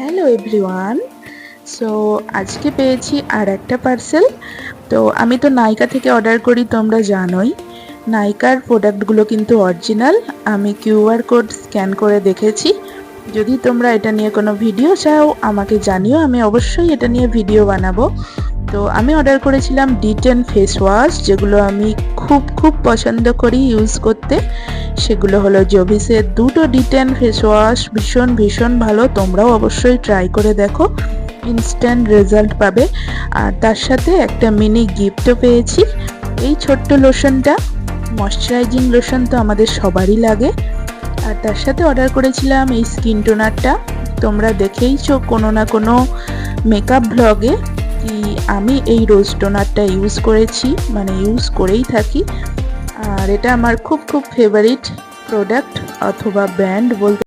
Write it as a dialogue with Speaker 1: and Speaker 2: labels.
Speaker 1: Hello everyone. So আজকে পেয়েছি আর একটা পার্সেল। তো আমি তো নাইকা থেকে অর্ডার করি, তোমরা জানোই। নাইকার প্রোডাক্টগুলো কিন্তু অরিজিনাল। আমি কিউআর কোড স্ক্যান করে দেখেছি। যদি তোমরা এটা নিয়ে কোনো ভিডিও চাও আমাকে জানিও, আমি অবশ্যই এটা নিয়ে ভিডিও বানাবো। তো আমি অর্ডার করেছিলাম D10 ফেস ওয়াশ, যেগুলো আমি খুব পছন্দ করি ইউজ করতে। সেগুলো হলো জোভিসের দুটো D10 ফেস ওয়াশ, ভীষণ ভালো। তোমরাও অবশ্যই ট্রাই করে দেখো, ইনস্ট্যান্ট রেজাল্ট পাবে। আর তার সাথে একটা মিনি গিফটও পেয়েছি, এই ছোট্ট লোশনটা। ময়শ্চারাইজিং লোশন তো আমাদের সবারই লাগে। আর তার সাথে অর্ডার করেছিলাম এই স্কিন টোনারটা। তোমরা দেখেইছো কোনো না কোনো মেকআপ ব্লগে কি আমি এই রোজ টোনারটা ইউজ করেছি, মানে ইউজ করেই থাকি। আর এটা আমার খুব ফেভারিট প্রোডাক্ট অথবা ব্র্যান্ড বলতে